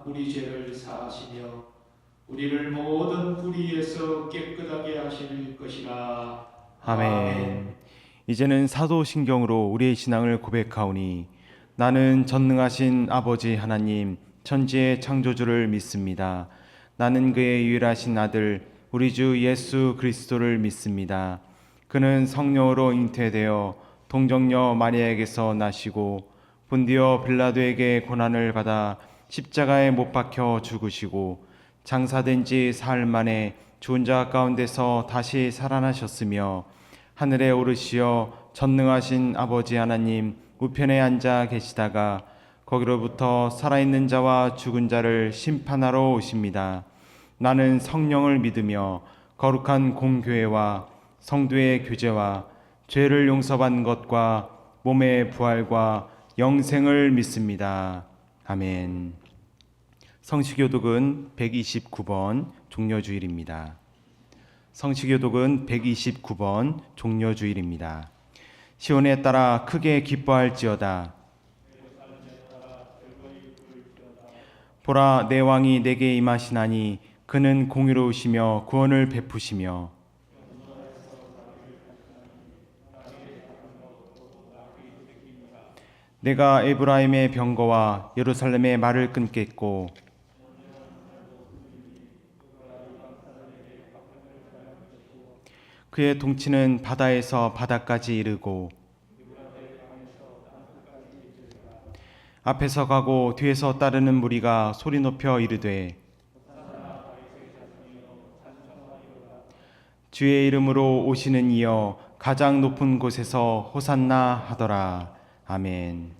우리 죄를 사하시며 우리를 모든 불의에서 깨끗하게 하실 것이라. 아멘. 이제는 사도신경으로 우리의 신앙을 고백하오니 나는 전능하신 아버지 하나님 천지의 창조주를 믿습니다. 나는 그의 유일하신 아들 우리 주 예수 그리스도를 믿습니다. 그는 성령으로 잉태되어 동정녀 마리아에게서 나시고 본디오 빌라도에게 고난을 받아 십자가에 못 박혀 죽으시고 장사된 지 사흘 만에 죽은 자 가운데서 다시 살아나셨으며 하늘에 오르시어 전능하신 아버지 하나님 우편에 앉아 계시다가 거기로부터 살아있는 자와 죽은 자를 심판하러 오십니다. 나는 성령을 믿으며 거룩한 공교회와 성도의 교제와 죄를 용서받는 것과 몸의 부활과 영생을 믿습니다. 아멘. 성시교독은 129번 종려주일입니다. 성시교독은 129번 종려주일입니다. 시온에 따라 크게 기뻐할지어다. 보라, 내 왕이 내게 임하시나니 그는 공의로우시며 구원을 베푸시며 내가 에브라임의 병거와 예루살렘의 말을 끊겠고 그의 통치는 바다에서 바다까지 이르고 앞에서 가고 뒤에서 따르는 무리가 소리 높여 이르되 주의 이름으로 오시는 이여 가장 높은 곳에서 호산나 하더라. 아멘.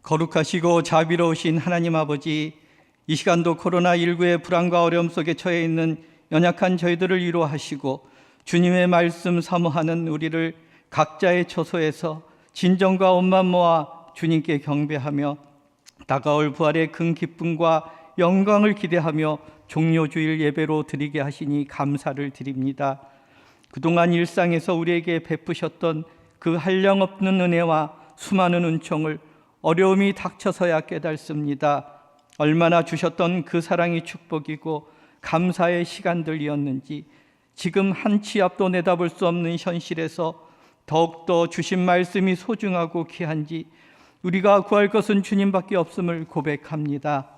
거룩하시고 자비로우신 하나님 아버지, 이 시간도 코로나19의 불안과 어려움 속에 처해 있는 연약한 저희들을 위로하시고 주님의 말씀 사모하는 우리를 각자의 처소에서 진정과 온만 모아 주님께 경배하며 다가올 부활의 큰 기쁨과 영광을 기대하며 종료주일 예배로 드리게 하시니 감사를 드립니다. 그동안 일상에서 우리에게 베푸셨던 그 한량없는 은혜와 수많은 은총을 어려움이 닥쳐서야 깨닫습니다. 얼마나 주셨던 그 사랑이 축복이고 감사의 시간들이었는지 지금 한 치 앞도 내다볼 수 없는 현실에서 더욱더 주신 말씀이 소중하고 귀한지 우리가 구할 것은 주님밖에 없음을 고백합니다.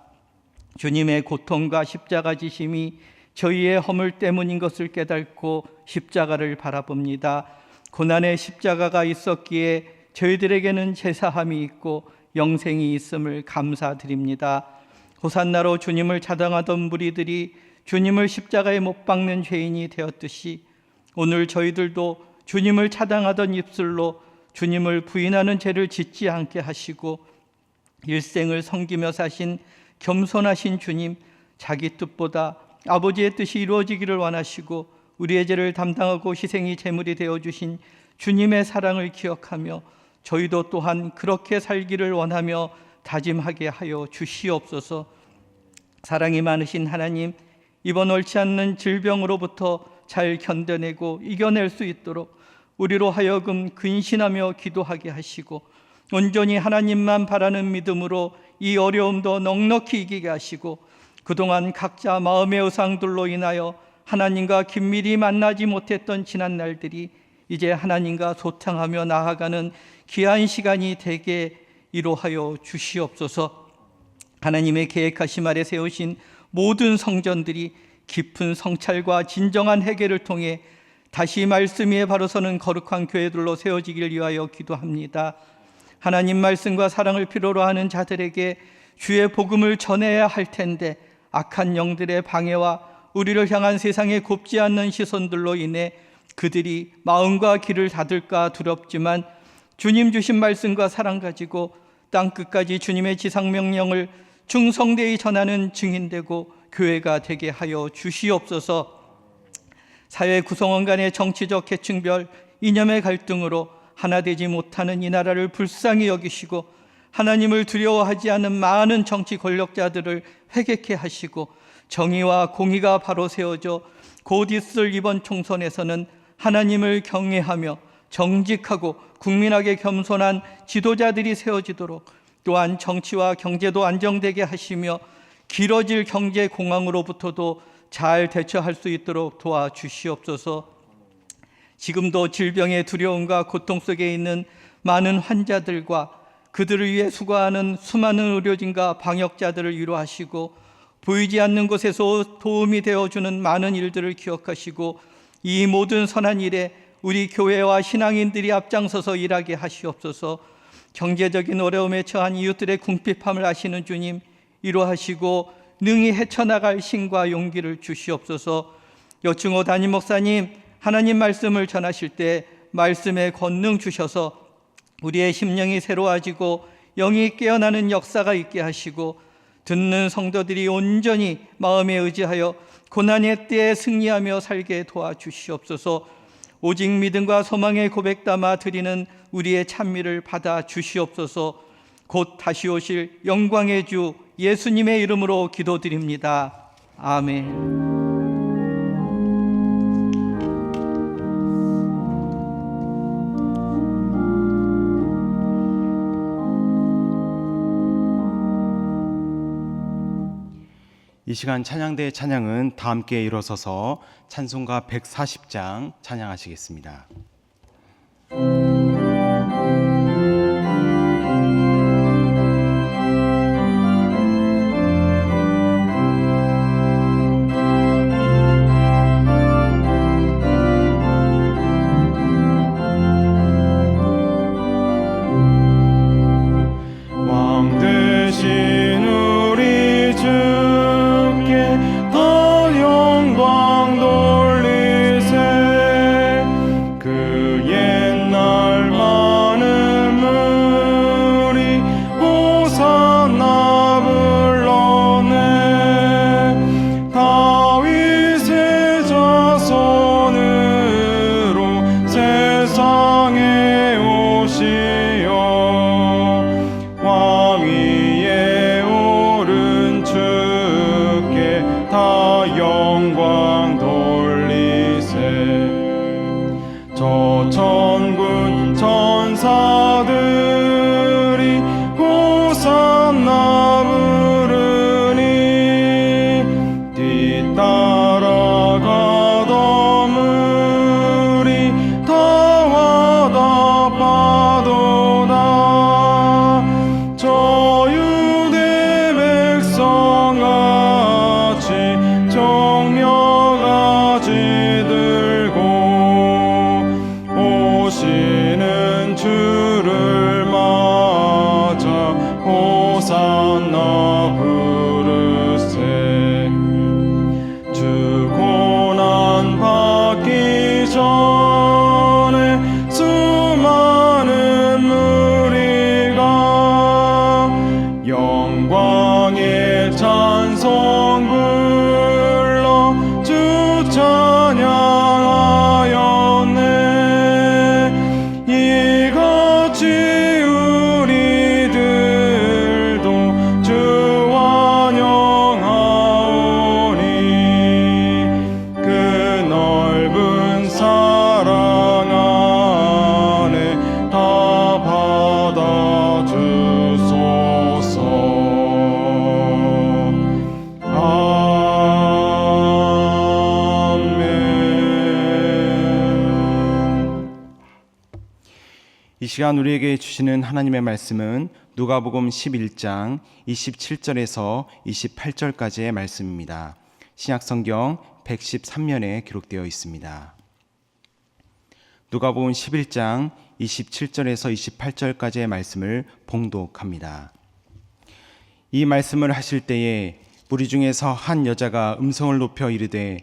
주님의 고통과 십자가 지심이 저희의 허물 때문인 것을 깨닫고 십자가를 바라봅니다. 고난의 십자가가 있었기에 저희들에게는 제사함이 있고 영생이 있음을 감사드립니다. 호산나로 주님을 찬양하던 무리들이 주님을 십자가에 못 박는 죄인이 되었듯이 오늘 저희들도 주님을 찬양하던 입술로 주님을 부인하는 죄를 짓지 않게 하시고 일생을 섬기며 사신 겸손하신 주님, 자기 뜻보다 아버지의 뜻이 이루어지기를 원하시고 우리의 죄를 담당하고 희생이 제물이 되어주신 주님의 사랑을 기억하며 저희도 또한 그렇게 살기를 원하며 다짐하게 하여 주시옵소서. 사랑이 많으신 하나님, 이번 옳지 않는 질병으로부터 잘 견뎌내고 이겨낼 수 있도록 우리로 하여금 근신하며 기도하게 하시고 온전히 하나님만 바라는 믿음으로 이 어려움도 넉넉히 이기게 하시고 그동안 각자 마음의 의상들로 인하여 하나님과 긴밀히 만나지 못했던 지난 날들이 이제 하나님과 소통하며 나아가는 귀한 시간이 되게 이루하여 주시옵소서. 하나님의 계획하심 아래 세우신 모든 성전들이 깊은 성찰과 진정한 회개를 통해 다시 말씀 위에 바로 서는 거룩한 교회들로 세워지길 위하여 기도합니다. 하나님 말씀과 사랑을 필요로 하는 자들에게 주의 복음을 전해야 할 텐데 악한 영들의 방해와 우리를 향한 세상에 곱지 않는 시선들로 인해 그들이 마음과 귀를 닫을까 두렵지만 주님 주신 말씀과 사랑 가지고 땅끝까지 주님의 지상명령을 충성되이 전하는 증인되고 교회가 되게 하여 주시옵소서. 사회 구성원 간의 정치적 계층별 이념의 갈등으로 하나 되지 못하는 이 나라를 불쌍히 여기시고 하나님을 두려워하지 않는 많은 정치 권력자들을 회개케 하시고 정의와 공의가 바로 세워져 곧 있을 이번 총선에서는 하나님을 경외하며 정직하고 국민에게 겸손한 지도자들이 세워지도록 또한 정치와 경제도 안정되게 하시며 길어질 경제 공황으로부터도 잘 대처할 수 있도록 도와주시옵소서. 지금도 질병의 두려움과 고통 속에 있는 많은 환자들과 그들을 위해 수고하는 수많은 의료진과 방역자들을 위로하시고 보이지 않는 곳에서 도움이 되어주는 많은 일들을 기억하시고 이 모든 선한 일에 우리 교회와 신앙인들이 앞장서서 일하게 하시옵소서. 경제적인 어려움에 처한 이웃들의 궁핍함을 아시는 주님, 위로하시고 능히 헤쳐나갈 힘과 용기를 주시옵소서. 여충호 담임 목사님, 하나님 말씀을 전하실 때 말씀의 권능 주셔서 우리의 심령이 새로워지고 영이 깨어나는 역사가 있게 하시고 듣는 성도들이 온전히 마음에 의지하여 고난의 때에 승리하며 살게 도와주시옵소서. 오직 믿음과 소망의 고백 담아 드리는 우리의 찬미를 받아 주시옵소서. 곧 다시 오실 영광의 주 예수님의 이름으로 기도드립니다. 아멘. 이 시간 찬양대의 찬양은 다 함께 일어서서 찬송가 140장 찬양하시겠습니다. 왕 대신 우리 주께 더 영광 돌리세. 그 호산나 부르세 주 고난 받기 전에 수많은 무리가 영광의 찬송 불러 주 찬양하였네. 이같이 우리들도 주 환영하오니 그 넓은 사랑 안에 다 받아주소서. 이 시간 우리에게 주시는 하나님의 말씀은 누가복음 11장 27절에서 28절까지의 말씀입니다. 신약성경 113면에 기록되어 있습니다. 누가복음 11장 27절에서 28절까지의 말씀을 봉독합니다. 이 말씀을 하실 때에 무리 중에서 한 여자가 음성을 높여 이르되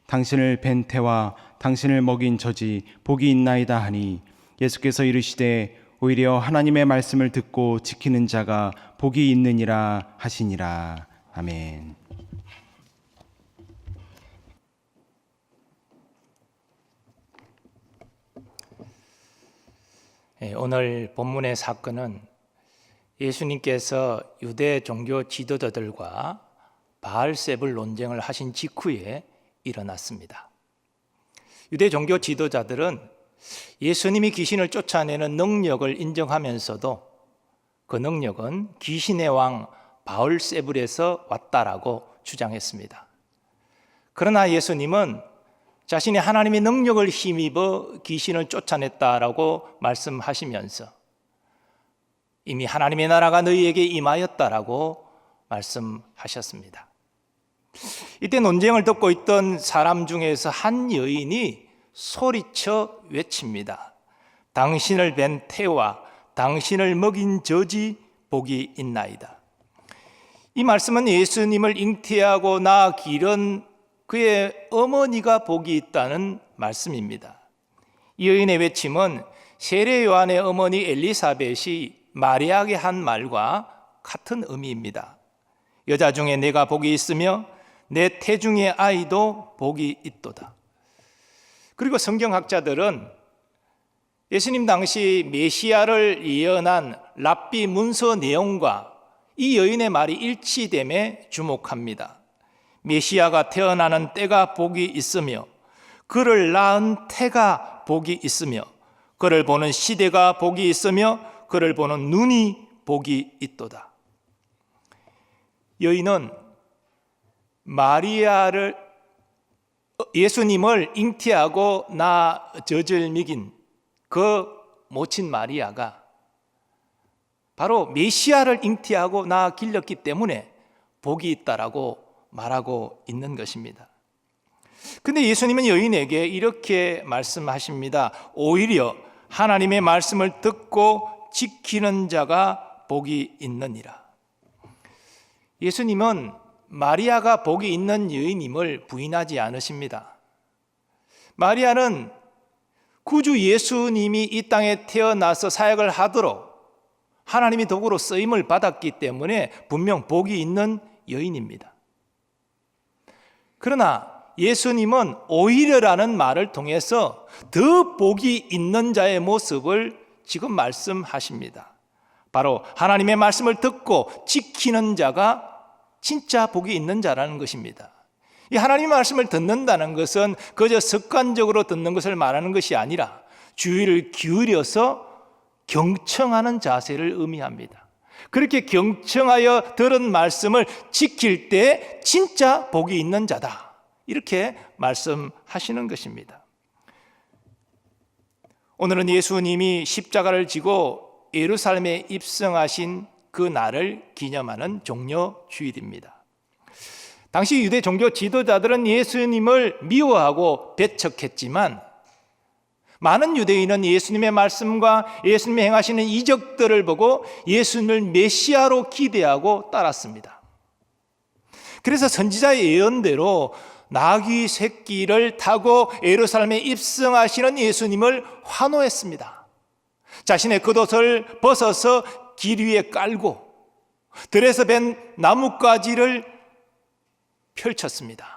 당신을 뵌 태와 당신을 먹인 젖이 복이 있나이다 하니 예수께서 이르시되 오히려 하나님의 말씀을 듣고 지키는 자가 복이 있느니라 하시니라. 아멘. 오늘 본문의 사건은 예수님께서 유대 종교 지도자들과 바알세불 논쟁을 하신 직후에 일어났습니다. 유대 종교 지도자들은 예수님이 귀신을 쫓아내는 능력을 인정하면서도 그 능력은 귀신의 왕 바알세불에서 왔다라고 주장했습니다. 그러나 예수님은 자신이 하나님의 능력을 힘입어 귀신을 쫓아냈다라고 말씀하시면서 이미 하나님의 나라가 너희에게 임하였다라고 말씀하셨습니다. 이때 논쟁을 듣고 있던 사람 중에서 한 여인이 소리쳐 외칩니다. 당신을 뵌 태와 당신을 먹인 젖이 복이 있나이다. 이 말씀은 예수님을 잉태하고 낳아 기른 그의 어머니가 복이 있다는 말씀입니다. 이 여인의 외침은 세례 요한의 어머니 엘리사벳이 마리아에게 한 말과 같은 의미입니다. 여자 중에 내가 복이 있으며 내 태중의 아이도 복이 있도다. 그리고 성경학자들은 예수님 당시 메시아를 예언한 랍비 문서 내용과 이 여인의 말이 일치됨에 주목합니다. 메시아가 태어나는 때가 복이 있으며 그를 낳은 태가 복이 있으며 그를 보는 시대가 복이 있으며 그를 보는 눈이 복이 있도다. 여인은 예수님을 잉태하고 낳아 젖을 먹인 그 모친 마리아가 바로 메시아를 잉태하고 낳아 길렀기 때문에 복이 있다라고 말하고 있는 것입니다. 근데 예수님은 여인에게 이렇게 말씀하십니다. 오히려 하나님의 말씀을 듣고 지키는 자가 복이 있느니라. 예수님은 마리아가 복이 있는 여인임을 부인하지 않으십니다. 마리아는 구주 예수님이 이 땅에 태어나서 사역을 하도록 하나님이 도구로 쓰임을 받았기 때문에 분명 복이 있는 여인입니다. 그러나 예수님은 오히려라는 말을 통해서 더 복이 있는 자의 모습을 지금 말씀하십니다. 바로 하나님의 말씀을 듣고 지키는 자가 진짜 복이 있는 자라는 것입니다. 이 하나님의 말씀을 듣는다는 것은 그저 습관적으로 듣는 것을 말하는 것이 아니라 주의를 기울여서 경청하는 자세를 의미합니다. 그렇게 경청하여 들은 말씀을 지킬 때 진짜 복이 있는 자다, 이렇게 말씀하시는 것입니다. 오늘은 예수님이 십자가를 지고 예루살렘에 입성하신 그 날을 기념하는 종려 주일입니다. 당시 유대 종교 지도자들은 예수님을 미워하고 배척했지만 많은 유대인은 예수님의 말씀과 예수님이 행하시는 이적들을 보고 예수님을 메시아로 기대하고 따랐습니다. 그래서 선지자의 예언대로 나귀 새끼를 타고 예루살렘에 입성하시는 예수님을 환호했습니다. 자신의 겉옷을 벗어서 길 위에 깔고 들에서 벤 나뭇가지를 펼쳤습니다.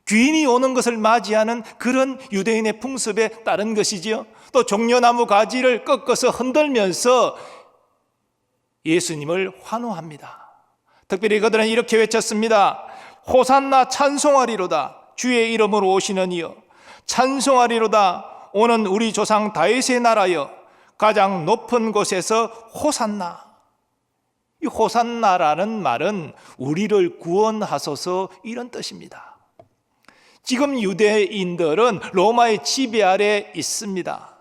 귀인이 오는 것을 맞이하는 그런 유대인의 풍습에 따른 것이지요. 또 종려나무 가지를 꺾어서 흔들면서 예수님을 환호합니다. 특별히 그들은 이렇게 외쳤습니다. 호산나 찬송하리로다. 주의 이름으로 오시는 이여 찬송하리로다. 오는 우리 조상 다윗의 나라여 가장 높은 곳에서 호산나. 이 호산나라는 말은 우리를 구원하소서 이런 뜻입니다. 지금 유대인들은 로마의 지배 아래 있습니다.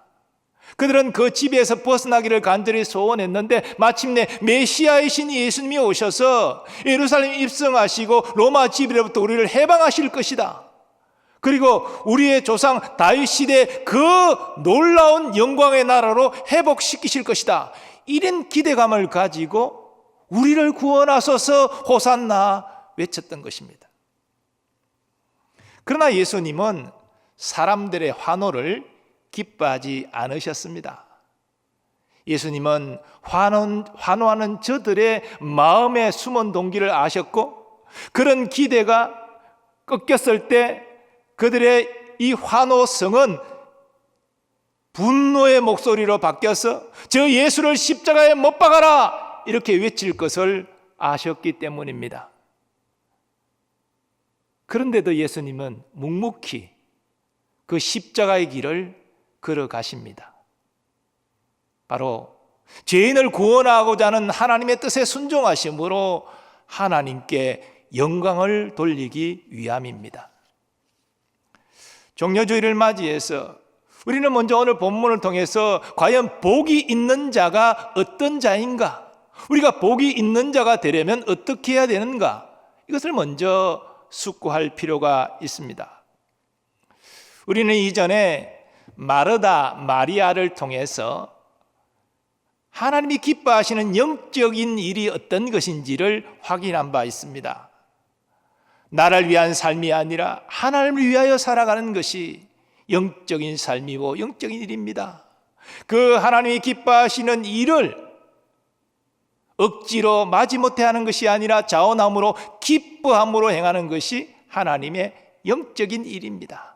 그들은 그 지배에서 벗어나기를 간절히 소원했는데 마침내 메시아이신 예수님이 오셔서 예루살렘 입성하시고 로마 지배로부터 우리를 해방하실 것이다. 그리고 우리의 조상 다윗 시대 그 놀라운 영광의 나라로 회복시키실 것이다. 이런 기대감을 가지고 우리를 구원하소서 호산나 외쳤던 것입니다. 그러나 예수님은 사람들의 환호를 기뻐하지 않으셨습니다. 예수님은 환호하는 저들의 마음에 숨은 동기를 아셨고 그런 기대가 꺾였을 때 그들의 이 환호성은 분노의 목소리로 바뀌어서 저 예수를 십자가에 못 박아라 이렇게 외칠 것을 아셨기 때문입니다. 그런데도 예수님은 묵묵히 그 십자가의 길을 걸어가십니다. 바로 죄인을 구원하고자 하는 하나님의 뜻에 순종하심으로 하나님께 영광을 돌리기 위함입니다. 종려주의를 맞이해서 우리는 먼저 오늘 본문을 통해서 과연 복이 있는 자가 어떤 자인가? 우리가 복이 있는 자가 되려면 어떻게 해야 되는가? 이것을 먼저 숙고할 필요가 있습니다. 우리는 이전에 마르다 마리아를 통해서 하나님이 기뻐하시는 영적인 일이 어떤 것인지를 확인한 바 있습니다. 나를 위한 삶이 아니라 하나님을 위하여 살아가는 것이 영적인 삶이고 영적인 일입니다. 그 하나님이 기뻐하시는 일을 억지로 마지못해 하는 것이 아니라 자원함으로 기뻐함으로 행하는 것이 하나님의 영적인 일입니다.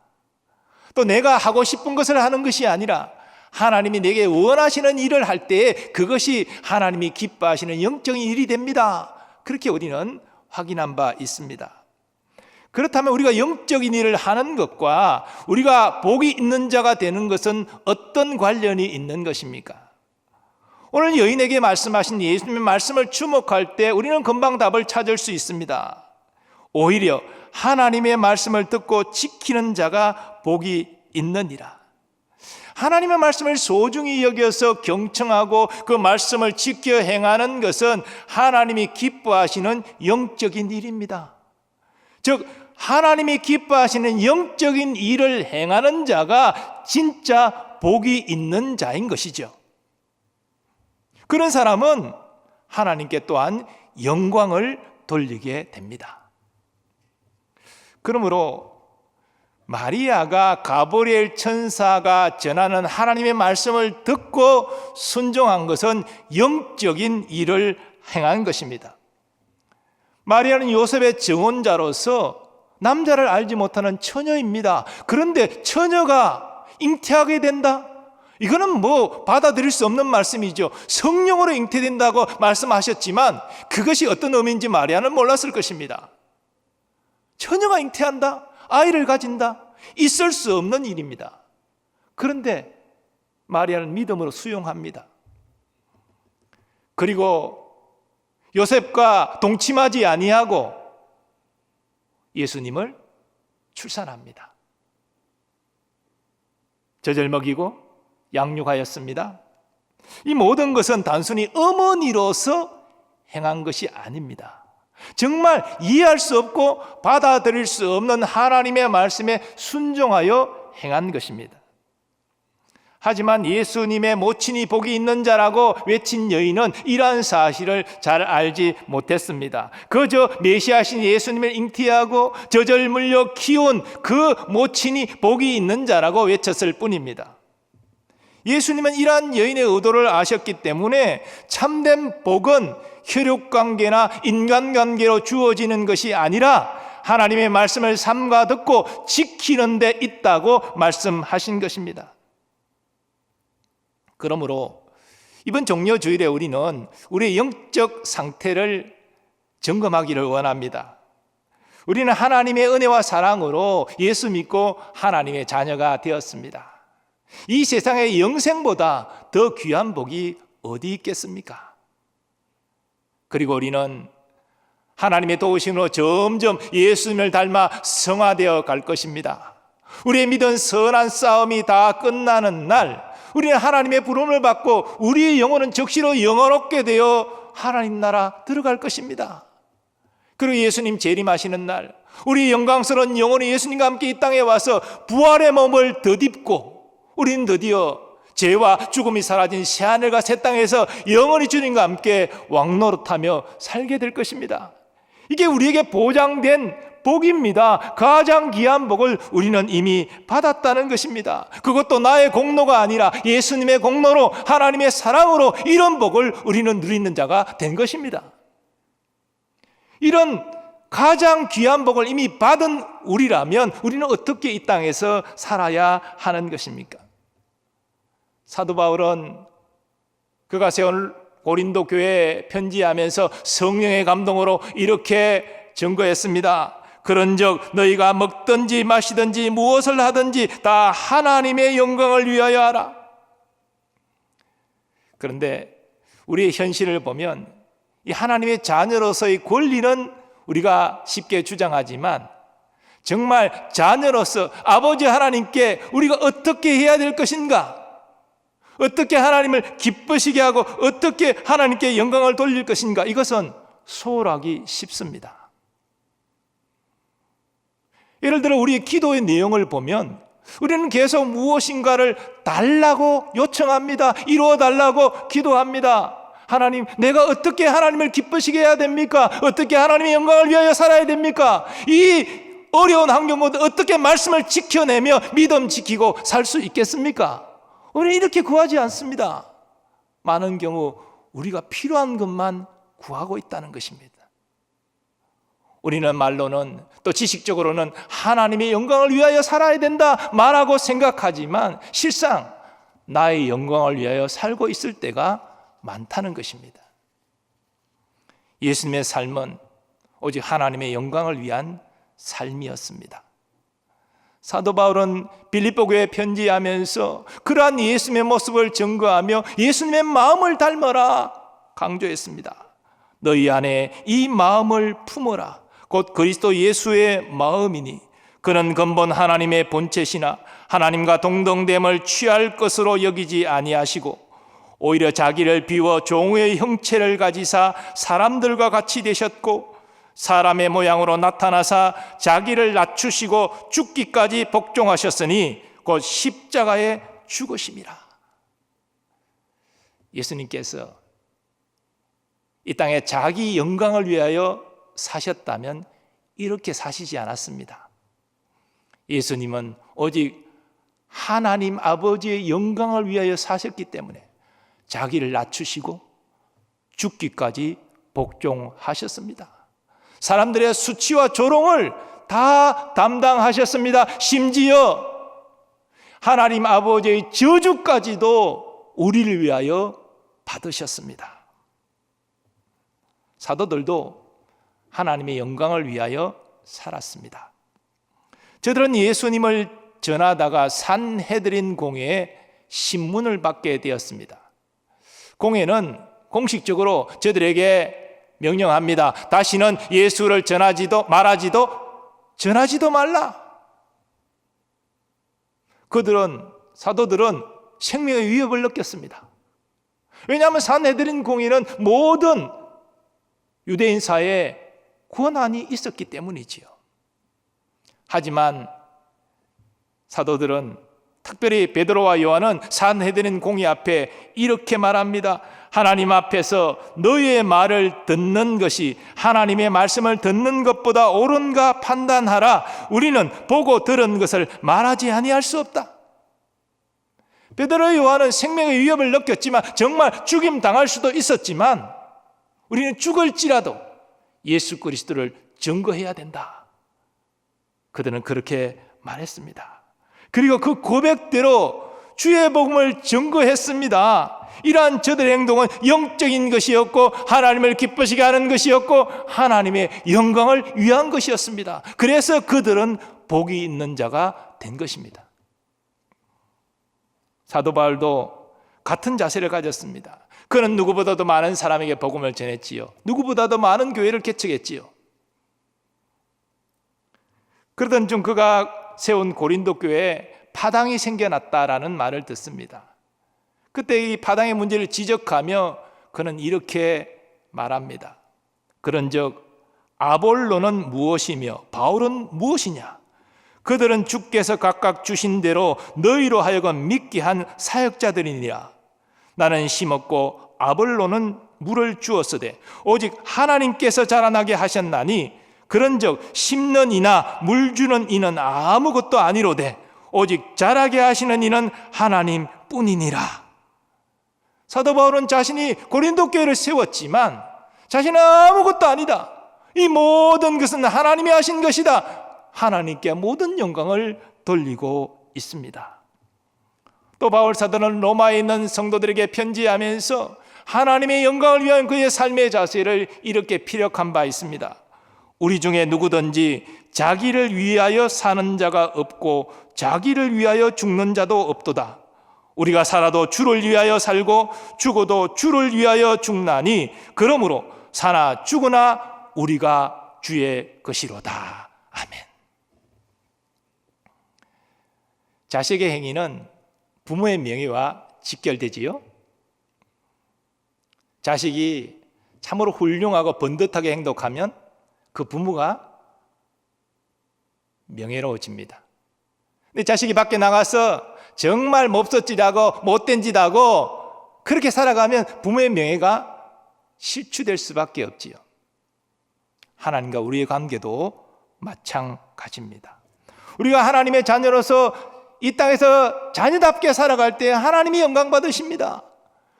또 내가 하고 싶은 것을 하는 것이 아니라 하나님이 내게 원하시는 일을 할 때에 그것이 하나님이 기뻐하시는 영적인 일이 됩니다. 그렇게 우리는 확인한 바 있습니다. 그렇다면 우리가 영적인 일을 하는 것과 우리가 복이 있는 자가 되는 것은 어떤 관련이 있는 것입니까? 오늘 여인에게 말씀하신 예수님의 말씀을 주목할 때 우리는 금방 답을 찾을 수 있습니다. 오히려 하나님의 말씀을 듣고 지키는 자가 복이 있느니라. 하나님의 말씀을 소중히 여겨서 경청하고 그 말씀을 지켜 행하는 것은 하나님이 기뻐하시는 영적인 일입니다. 즉 하나님이 기뻐하시는 영적인 일을 행하는 자가 진짜 복이 있는 자인 것이죠. 그런 사람은 하나님께 또한 영광을 돌리게 됩니다. 그러므로 마리아가 가브리엘 천사가 전하는 하나님의 말씀을 듣고 순종한 것은 영적인 일을 행한 것입니다. 마리아는 요셉의 증언자로서 남자를 알지 못하는 처녀입니다. 그런데 처녀가 잉태하게 된다? 이거는 받아들일 수 없는 말씀이죠. 성령으로 잉태된다고 말씀하셨지만 그것이 어떤 의미인지 마리아는 몰랐을 것입니다. 처녀가 잉태한다? 아이를 가진다? 있을 수 없는 일입니다. 그런데 마리아는 믿음으로 수용합니다. 그리고 요셉과 동침하지 아니하고 예수님을 출산합니다. 젖을 먹이고 양육하였습니다. 이 모든 것은 단순히 어머니로서 행한 것이 아닙니다. 정말 이해할 수 없고 받아들일 수 없는 하나님의 말씀에 순종하여 행한 것입니다. 하지만 예수님의 모친이 복이 있는 자라고 외친 여인은 이러한 사실을 잘 알지 못했습니다. 그저 메시아신 예수님을 잉태하고 젖을 물려 키운 그 모친이 복이 있는 자라고 외쳤을 뿐입니다. 예수님은 이러한 여인의 의도를 아셨기 때문에 참된 복은 혈육관계나 인간관계로 주어지는 것이 아니라 하나님의 말씀을 삼가 듣고 지키는 데 있다고 말씀하신 것입니다. 그러므로 이번 종려 주일에 우리는 우리의 영적 상태를 점검하기를 원합니다. 우리는 하나님의 은혜와 사랑으로 예수 믿고 하나님의 자녀가 되었습니다. 이 세상의 영생보다 더 귀한 복이 어디 있겠습니까? 그리고 우리는 하나님의 도우심으로 점점 예수님을 닮아 성화되어 갈 것입니다. 우리의 믿은 선한 싸움이 다 끝나는 날 우리는 하나님의 부름을 받고 우리의 영혼은 적시로 영원롭게 되어 하나님 나라 들어갈 것입니다. 그리고 예수님 재림하시는 날 우리 영광스러운 영혼이 예수님과 함께 이 땅에 와서 부활의 몸을 덧입고 우리는 드디어 죄와 죽음이 사라진 새하늘과 새 땅에서 영원히 주님과 함께 왕노릇하며 살게 될 것입니다. 이게 우리에게 보장된 복입니다. 가장 귀한 복을 우리는 이미 받았다는 것입니다. 그것도 나의 공로가 아니라 예수님의 공로로 하나님의 사랑으로 이런 복을 우리는 누리는 자가 된 것입니다. 이런 가장 귀한 복을 이미 받은 우리라면 우리는 어떻게 이 땅에서 살아야 하는 것입니까? 사도 바울은 그가 세운 고린도 교회에 편지하면서 성령의 감동으로 이렇게 증거했습니다. 그런즉 너희가 먹든지 마시든지 무엇을 하든지 다 하나님의 영광을 위하여 하라. 그런데 우리의 현실을 보면 이 하나님의 자녀로서의 권리는 우리가 쉽게 주장하지만 정말 자녀로서 아버지 하나님께 우리가 어떻게 해야 될 것인가? 어떻게 하나님을 기쁘시게 하고 어떻게 하나님께 영광을 돌릴 것인가? 이것은 소홀하기 쉽습니다. 예를 들어 우리의 기도의 내용을 보면 우리는 계속 무엇인가를 달라고 요청합니다. 이루어 달라고 기도합니다. 하나님, 내가 어떻게 하나님을 기쁘시게 해야 됩니까? 어떻게 하나님의 영광을 위하여 살아야 됩니까? 이 어려운 환경 가운데 어떻게 말씀을 지켜내며 믿음 지키고 살 수 있겠습니까? 우리는 이렇게 구하지 않습니다. 많은 경우 우리가 필요한 것만 구하고 있다는 것입니다. 우리는 말로는 또 지식적으로는 하나님의 영광을 위하여 살아야 된다 말하고 생각하지만 실상 나의 영광을 위하여 살고 있을 때가 많다는 것입니다. 예수님의 삶은 오직 하나님의 영광을 위한 삶이었습니다. 사도 바울은 빌립보 교회에 편지하면서 그러한 예수님의 모습을 증거하며 예수님의 마음을 닮아라 강조했습니다. 너희 안에 이 마음을 품어라. 곧 그리스도 예수의 마음이니 그는 근본 하나님의 본체시나 하나님과 동등됨을 취할 것으로 여기지 아니하시고 오히려 자기를 비워 종의 형체를 가지사 사람들과 같이 되셨고 사람의 모양으로 나타나사 자기를 낮추시고 죽기까지 복종하셨으니 곧 십자가에 죽으심이라. 예수님께서 이 땅에 자기 영광을 위하여 사셨다면 이렇게 사시지 않았습니다. 예수님은 오직 하나님 아버지의 영광을 위하여 사셨기 때문에 자기를 낮추시고 죽기까지 복종하셨습니다. 사람들의 수치와 조롱을 다 담당하셨습니다. 심지어 하나님 아버지의 저주까지도 우리를 위하여 받으셨습니다. 사도들도 하나님의 영광을 위하여 살았습니다. 저들은 예수님을 전하다가 산헤드린 공회에 신문을 받게 되었습니다. 공회는 공식적으로 저들에게 명령합니다. 다시는 예수를 전하지도 말라. 사도들은 생명의 위협을 느꼈습니다. 왜냐하면 산헤드린 공회는 모든 유대인 사회에 권한이 있었기 때문이지요. 하지만 사도들은 특별히 베드로와 요한은 산헤드린 공의 앞에 이렇게 말합니다. 하나님 앞에서 너희의 말을 듣는 것이 하나님의 말씀을 듣는 것보다 옳은가 판단하라. 우리는 보고 들은 것을 말하지 아니할 수 없다. 베드로 요한은 생명의 위협을 느꼈지만, 정말 죽임 당할 수도 있었지만, 우리는 죽을지라도 예수 그리스도를 증거해야 된다. 그들은 그렇게 말했습니다. 그리고 그 고백대로 주의 복음을 증거했습니다. 이러한 저들의 행동은 영적인 것이었고 하나님을 기쁘시게 하는 것이었고 하나님의 영광을 위한 것이었습니다. 그래서 그들은 복이 있는 자가 된 것입니다. 사도 바울도 같은 자세를 가졌습니다. 그는 누구보다도 많은 사람에게 복음을 전했지요. 누구보다도 많은 교회를 개척했지요. 그러던 중 그가 세운 고린도 교회에 파당이 생겨났다라는 말을 듣습니다. 그때 이 파당의 문제를 지적하며 그는 이렇게 말합니다. 그런즉 아볼로는 무엇이며 바울은 무엇이냐? 그들은 주께서 각각 주신 대로 너희로 하여금 믿게 한 사역자들이니라. 나는 심었고 아볼로는 물을 주었으되 오직 하나님께서 자라나게 하셨나니 그런즉 심는 이나 물 주는 이는 아무것도 아니로되 오직 자라게 하시는 이는 하나님뿐이니라. 사도 바울은 자신이 고린도 교회를 세웠지만 자신은 아무것도 아니다. 이 모든 것은 하나님이 하신 것이다. 하나님께 모든 영광을 돌리고 있습니다. 또 바울 사도는 로마에 있는 성도들에게 편지하면서 하나님의 영광을 위한 그의 삶의 자세를 이렇게 피력한 바 있습니다. 우리 중에 누구든지 자기를 위하여 사는 자가 없고 자기를 위하여 죽는 자도 없도다. 우리가 살아도 주를 위하여 살고 죽어도 주를 위하여 죽나니 그러므로 사나 죽으나 우리가 주의 것이로다. 아멘. 자식의 행위는 부모의 명예와 직결되지요. 자식이 참으로 훌륭하고 번듯하게 행동하면 그 부모가 명예로워집니다. 근데 자식이 밖에 나가서 정말 몹쓸 짓하고 못된 짓하고 그렇게 살아가면 부모의 명예가 실추될 수밖에 없지요. 하나님과 우리의 관계도 마찬가지입니다. 우리가 하나님의 자녀로서 이 땅에서 자녀답게 살아갈 때 하나님이 영광 받으십니다.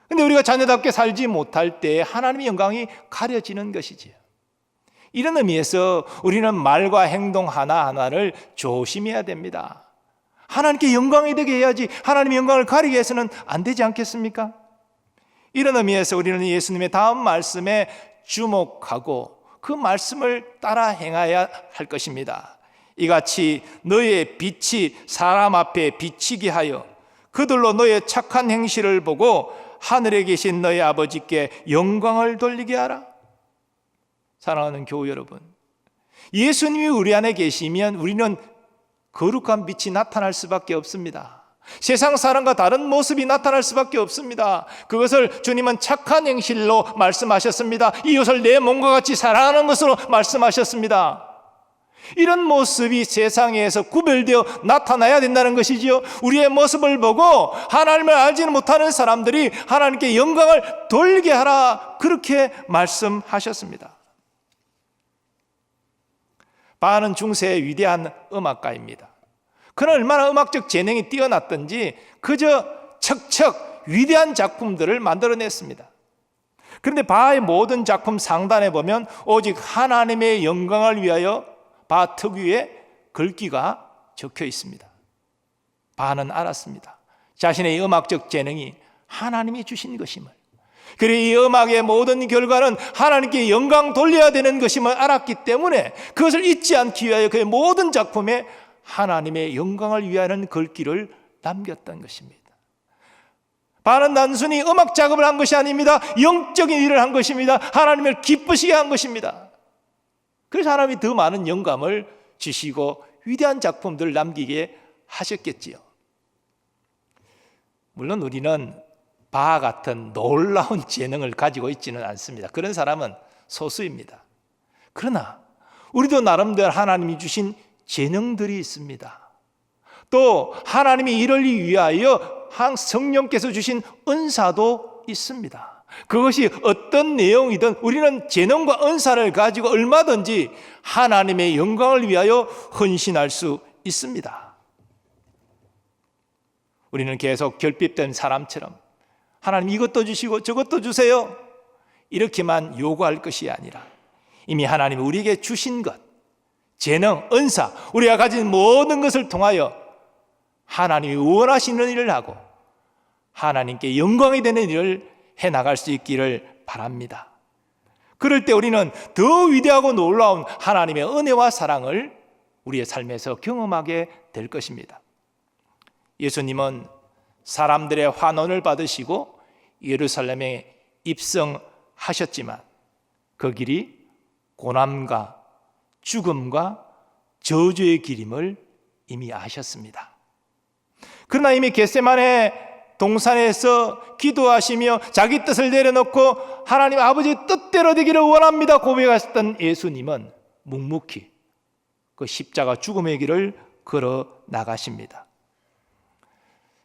그런데 우리가 자녀답게 살지 못할 때 하나님의 영광이 가려지는 것이지요. 이런 의미에서 우리는 말과 행동 하나하나를 조심해야 됩니다. 하나님께 영광이 되게 해야지 하나님의 영광을 가리게 해서는 안 되지 않겠습니까? 이런 의미에서 우리는 예수님의 다음 말씀에 주목하고 그 말씀을 따라 행해야 할 것입니다. 이같이 너의 빛이 사람 앞에 비치게 하여 그들로 너의 착한 행실을 보고 하늘에 계신 너의 아버지께 영광을 돌리게 하라. 사랑하는 교우 여러분, 예수님이 우리 안에 계시면 우리는 거룩한 빛이 나타날 수밖에 없습니다. 세상 사람과 다른 모습이 나타날 수밖에 없습니다. 그것을 주님은 착한 행실로 말씀하셨습니다. 이웃을 내 몸과 같이 사랑하는 것으로 말씀하셨습니다. 이런 모습이 세상에서 구별되어 나타나야 된다는 것이지요. 우리의 모습을 보고 하나님을 알지는 못하는 사람들이 하나님께 영광을 돌리게 하라, 그렇게 말씀하셨습니다. 바하는 중세의 위대한 음악가입니다. 그는 얼마나 음악적 재능이 뛰어났던지 그저 척척 위대한 작품들을 만들어냈습니다. 그런데 바하의 모든 작품 상단에 보면 오직 하나님의 영광을 위하여 바하 특유의 글귀가 적혀 있습니다. 바하는 알았습니다. 자신의 음악적 재능이 하나님이 주신 것임을. 그리고 이 음악의 모든 결과는 하나님께 영광 돌려야 되는 것임을 알았기 때문에 그것을 잊지 않기 위하여 그의 모든 작품에 하나님의 영광을 위하는 글귀를 남겼던 것입니다. 바하는 단순히 음악 작업을 한 것이 아닙니다. 영적인 일을 한 것입니다. 하나님을 기쁘시게 한 것입니다. 그래서 하나님이 더 많은 영감을 주시고 위대한 작품들을 남기게 하셨겠지요. 물론 우리는 바하 같은 놀라운 재능을 가지고 있지는 않습니다. 그런 사람은 소수입니다. 그러나 우리도 나름대로 하나님이 주신 재능들이 있습니다. 또 하나님이 이를 위하여 성령께서 주신 은사도 있습니다. 그것이 어떤 내용이든 우리는 재능과 은사를 가지고 얼마든지 하나님의 영광을 위하여 헌신할 수 있습니다. 우리는 계속 결핍된 사람처럼 하나님 이것도 주시고 저것도 주세요 이렇게만 요구할 것이 아니라 이미 하나님이 우리에게 주신 것, 재능, 은사, 우리가 가진 모든 것을 통하여 하나님이 원하시는 일을 하고 하나님께 영광이 되는 일을 해나갈 수 있기를 바랍니다. 그럴 때 우리는 더 위대하고 놀라운 하나님의 은혜와 사랑을 우리의 삶에서 경험하게 될 것입니다. 예수님은 사람들의 환원을 받으시고 예루살렘에 입성하셨지만 그 길이 고난과 죽음과 저주의 길임을 이미 아셨습니다. 그러나 이미 겟세마네 동산에서 기도하시며 자기 뜻을 내려놓고 하나님 아버지의 뜻대로 되기를 원합니다 고백하셨던 예수님은 묵묵히 그 십자가 죽음의 길을 걸어 나가십니다.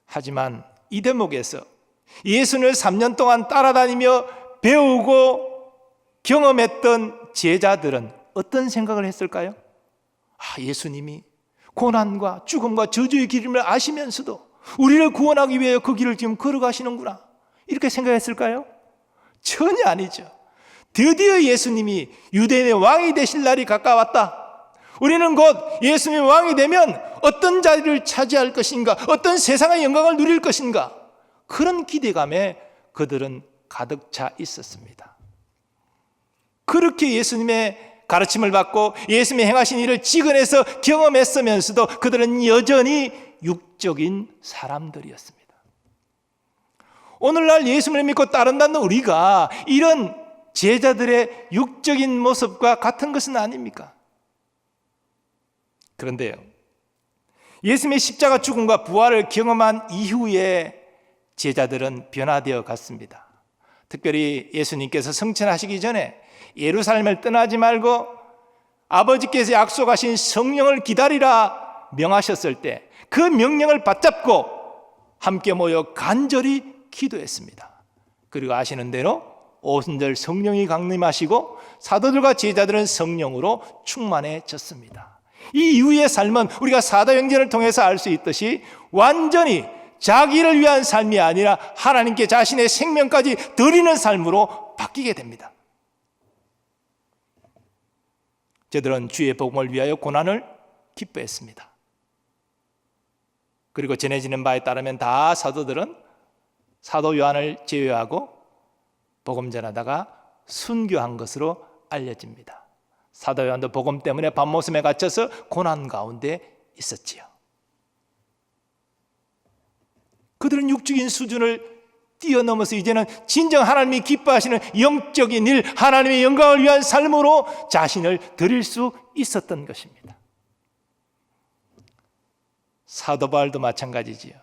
하지만 이 대목에서 예수님을 3년 동안 따라다니며 배우고 경험했던 제자들은 어떤 생각을 했을까요? 예수님이 고난과 죽음과 저주의 길임을 아시면서도 우리를 구원하기 위해 그 길을 지금 걸어가시는구나 이렇게 생각했을까요? 전혀 아니죠. 드디어 예수님이 유대인의 왕이 되실 날이 가까웠다. 우리는 곧 예수님이 왕이 되면 어떤 자리를 차지할 것인가, 어떤 세상의 영광을 누릴 것인가, 그런 기대감에 그들은 가득 차 있었습니다. 그렇게 예수님의 가르침을 받고 예수님이 행하신 일을 직언해서 경험했으면서도 그들은 여전히 육적인 사람들이었습니다. 오늘날 예수님을 믿고 따른다는 우리가 이런 제자들의 육적인 모습과 같은 것은 아닙니까? 그런데요, 예수님의 십자가 죽음과 부활을 경험한 이후에 제자들은 변화되어 갔습니다. 특별히 예수님께서 승천하시기 전에 예루살렘을 떠나지 말고 아버지께서 약속하신 성령을 기다리라 명하셨을 때 그 명령을 받잡고 함께 모여 간절히 기도했습니다. 그리고 아시는 대로 오순절 성령이 강림하시고 사도들과 제자들은 성령으로 충만해졌습니다. 이 이후의 삶은 우리가 사도행전을 통해서 알 수 있듯이 완전히 자기를 위한 삶이 아니라 하나님께 자신의 생명까지 드리는 삶으로 바뀌게 됩니다. 저들은 주의 복음을 위하여 고난을 기뻐했습니다. 그리고 전해지는 바에 따르면 다 사도들은 사도 요한을 제외하고 복음 전하다가 순교한 것으로 알려집니다. 사도 요한도 복음 때문에 밤모섬에 갇혀서 고난 가운데 있었지요. 그들은 육적인 수준을 뛰어넘어서 이제는 진정 하나님이 기뻐하시는 영적인 일, 하나님의 영광을 위한 삶으로 자신을 드릴 수 있었던 것입니다. 사도 바울도 마찬가지지요.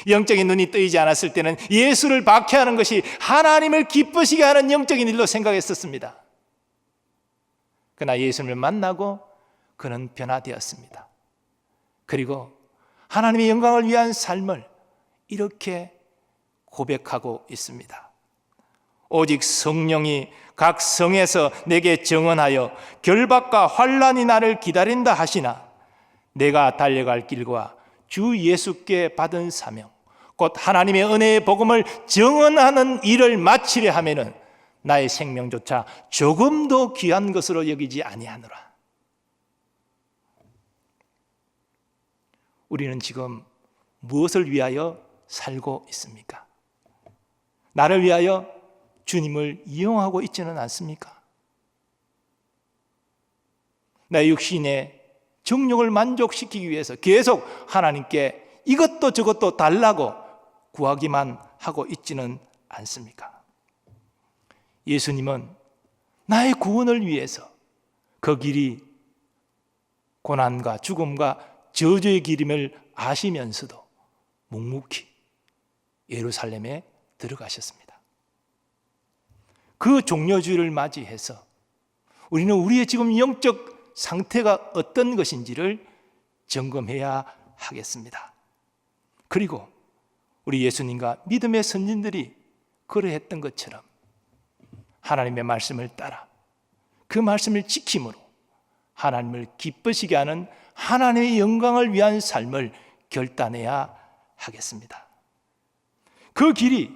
영적인 눈이 뜨이지 않았을 때는 예수를 박해하는 것이 하나님을 기쁘시게 하는 영적인 일로 생각했었습니다. 그러나 예수님을 만나고 그는 변화되었습니다. 그리고 하나님의 영광을 위한 삶을 이렇게 고백하고 있습니다. 오직 성령이 각 성에서 내게 증언하여 결박과 환난이 나를 기다린다 하시나 내가 달려갈 길과 주 예수께 받은 사명 곧 하나님의 은혜의 복음을 증언하는 일을 마치려 하면은 나의 생명조차 조금도 귀한 것으로 여기지 아니하노라. 우리는 지금 무엇을 위하여 살고 있습니까? 나를 위하여 주님을 이용하고 있지는 않습니까? 나의 육신의 정욕을 만족시키기 위해서 계속 하나님께 이것도 저것도 달라고 구하기만 하고 있지는 않습니까? 예수님은 나의 구원을 위해서 그 길이 고난과 죽음과 저주의 길임을 아시면서도 묵묵히 예루살렘에 들어가셨습니다. 그 종려주의를 맞이해서 우리는 우리의 지금 영적 상태가 어떤 것인지를 점검해야 하겠습니다. 그리고 우리 예수님과 믿음의 선진들이 그러했던 것처럼 하나님의 말씀을 따라 그 말씀을 지킴으로 하나님을 기쁘시게 하는 하나님의 영광을 위한 삶을 결단해야 하겠습니다. 그 길이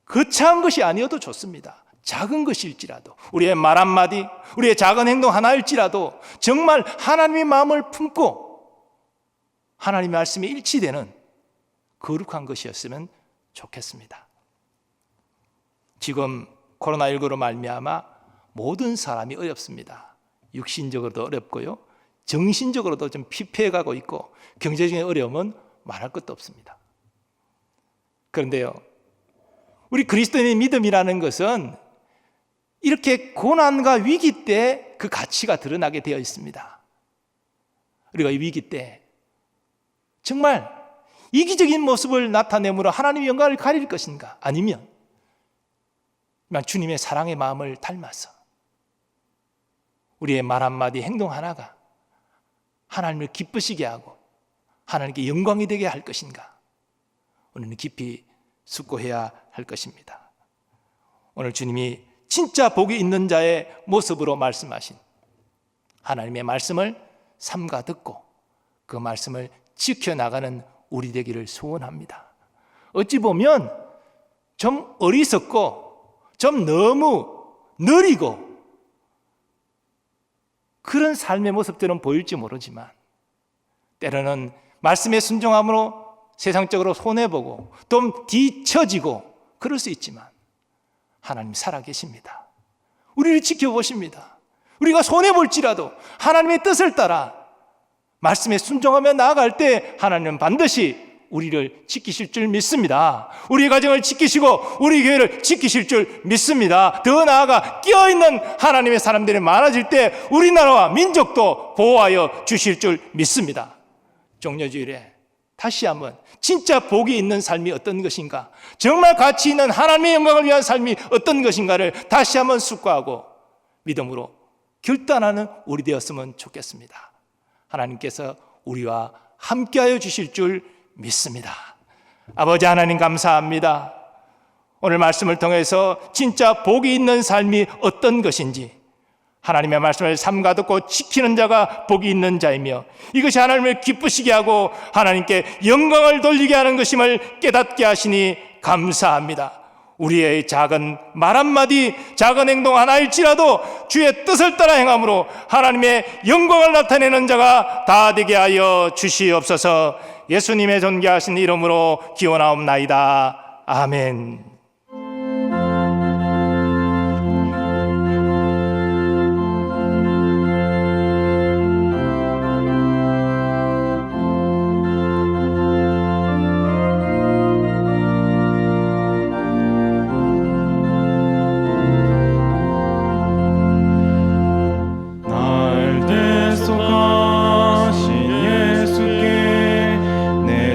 거창한 것이 아니어도 좋습니다. 작은 것일지라도, 우리의 말 한마디, 우리의 작은 행동 하나일지라도 정말 하나님의 마음을 품고 하나님의 말씀에 일치되는 거룩한 것이었으면 좋겠습니다. 지금 코로나19로 말미암아 모든 사람이 어렵습니다. 육신적으로도 어렵고요, 정신적으로도 좀 피폐해가고 있고 경제적인 어려움은 말할 것도 없습니다. 그런데요, 우리 그리스도인의 믿음이라는 것은 이렇게 고난과 위기 때 그 가치가 드러나게 되어 있습니다. 우리가 이 위기 때 정말 이기적인 모습을 나타내므로 하나님의 영광을 가릴 것인가, 아니면 주님의 사랑의 마음을 닮아서 우리의 말 한마디, 행동 하나가 하나님을 기쁘시게 하고 하나님께 영광이 되게 할 것인가, 우리는 깊이 숙고해야 할 것입니다. 오늘 주님이 진짜 복이 있는 자의 모습으로 말씀하신 하나님의 말씀을 삼가 듣고 그 말씀을 지켜나가는 우리 되기를 소원합니다. 어찌 보면 좀 어리석고 좀 너무 느리고 그런 삶의 모습들은 보일지 모르지만, 때로는 말씀에 순종함으로 세상적으로 손해보고 좀 뒤처지고 그럴 수 있지만 하나님 살아계십니다. 우리를 지켜보십니다. 우리가 손해볼지라도 하나님의 뜻을 따라 말씀에 순종하며 나아갈 때 하나님은 반드시 우리를 지키실 줄 믿습니다. 우리 가정을 지키시고 우리 교회를 지키실 줄 믿습니다. 더 나아가 끼어있는 하나님의 사람들이 많아질 때 우리나라와 민족도 보호하여 주실 줄 믿습니다. 종려주일에 다시 한번 진짜 복이 있는 삶이 어떤 것인가, 정말 가치 있는 하나님의 영광을 위한 삶이 어떤 것인가를 다시 한번 숙고하고 믿음으로 결단하는 우리 되었으면 좋겠습니다. 하나님께서 우리와 함께하여 주실 줄 믿습니다. 아버지 하나님, 감사합니다. 오늘 말씀을 통해서 진짜 복이 있는 삶이 어떤 것인지, 하나님의 말씀을 삼가 듣고 지키는 자가 복이 있는 자이며 이것이 하나님을 기쁘시게 하고 하나님께 영광을 돌리게 하는 것임을 깨닫게 하시니 감사합니다. 우리의 작은 말 한마디, 작은 행동 하나일지라도 주의 뜻을 따라 행함으로 하나님의 영광을 나타내는 자가 다 되게 하여 주시옵소서. 예수님의 존귀하신 이름으로 기원하옵나이다. 아멘.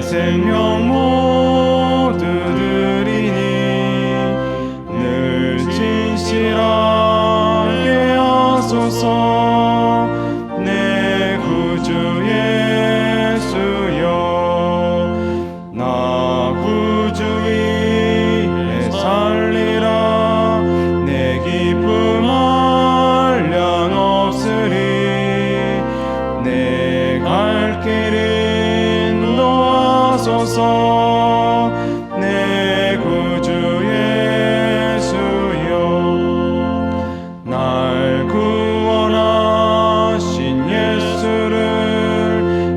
생명 모두 드리니 늘 진실하게 하소서. 내 구주 예수여, 나 구주 위에 살리라. 내 기쁨 한량 없으리. 내 갈 길이 내 구주 예수여, 날 구원하신 예수를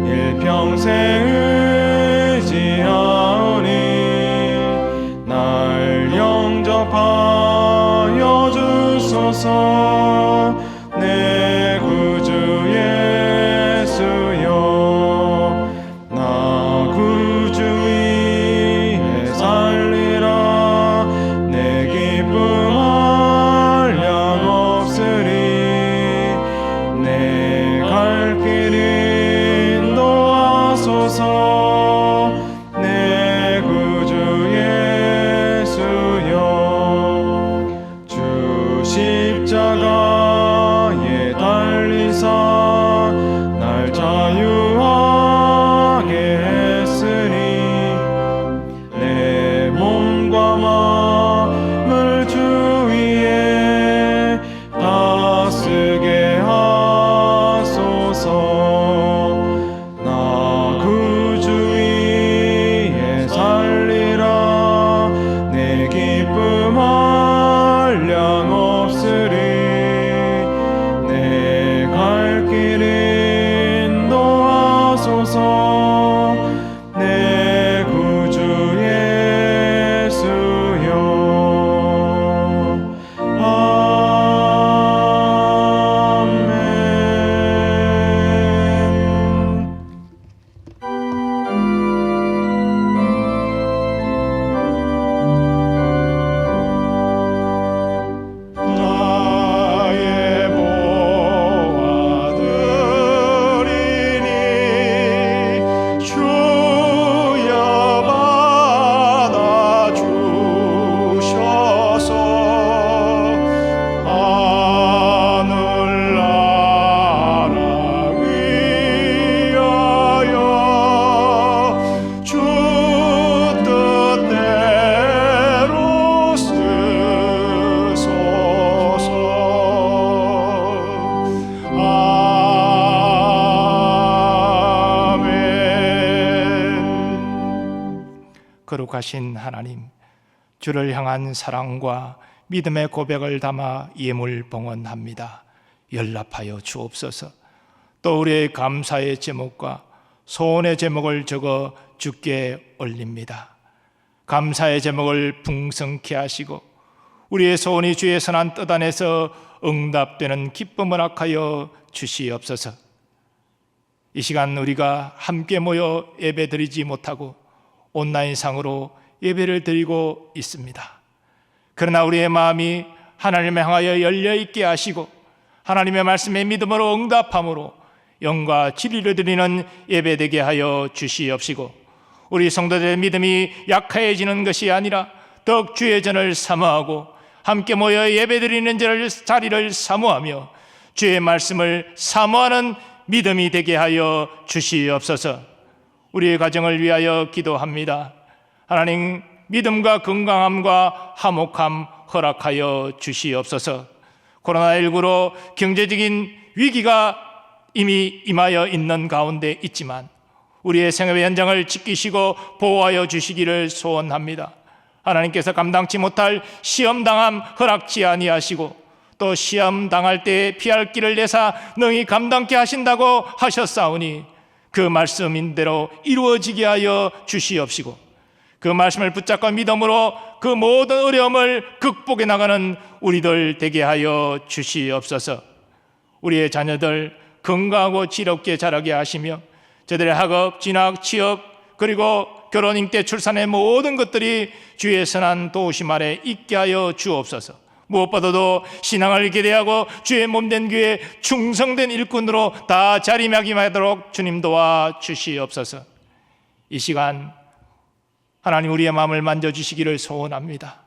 일평생 의지하오니 날 영접하여 주소서. 내 구주 예수여, 구주 위에 살리라. 내 기쁨 한량 없으리. 내 갈 길 인도하소서. 내 구주 예수여, 주 십자가 거룩하신 하나님, 주를 향한 사랑과 믿음의 고백을 담아 예물 봉헌합니다. 연락하여 주옵소서. 또 우리의 감사의 제목과 소원의 제목을 적어 주께 올립니다. 감사의 제목을 풍성케 하시고 우리의 소원이 주의 선한 뜻 안에서 응답되는 기쁨을 허락하여 주시옵소서. 이 시간 우리가 함께 모여 예배드리지 못하고 온라인상으로 예배를 드리고 있습니다. 그러나 우리의 마음이 하나님을 향하여 열려있게 하시고 하나님의 말씀에 믿음으로 응답함으로 영과 진리를 드리는 예배되게 하여 주시옵시고, 우리 성도들의 믿음이 약해지는 것이 아니라 더욱 주의 전을 사모하고 함께 모여 예배드리는 자리를 사모하며 주의 말씀을 사모하는 믿음이 되게 하여 주시옵소서. 우리의 가정을 위하여 기도합니다. 하나님, 믿음과 건강함과 화목함 허락하여 주시옵소서. 코로나19로 경제적인 위기가 이미 임하여 있는 가운데 있지만 우리의 생업의 현장을 지키시고 보호하여 주시기를 소원합니다. 하나님께서 감당치 못할 시험당함 허락지 아니하시고 또 시험당할 때 피할 길을 내사 능히 감당케 하신다고 하셨사오니 그 말씀인대로 이루어지게 하여 주시옵시고, 그 말씀을 붙잡고 믿음으로 그 모든 어려움을 극복해 나가는 우리들 되게 하여 주시옵소서. 우리의 자녀들 건강하고 지롭게 자라게 하시며 저들의 학업, 진학, 취업, 그리고 결혼, 잉태, 출산의 모든 것들이 주의 선한 도우심 아래 있게 하여 주옵소서. 무엇보다도 신앙을 기대하고 주의 몸된 교회 충성된 일꾼으로 다 자리매김하도록 주님 도와 주시옵소서. 이 시간 하나님, 우리의 마음을 만져주시기를 소원합니다.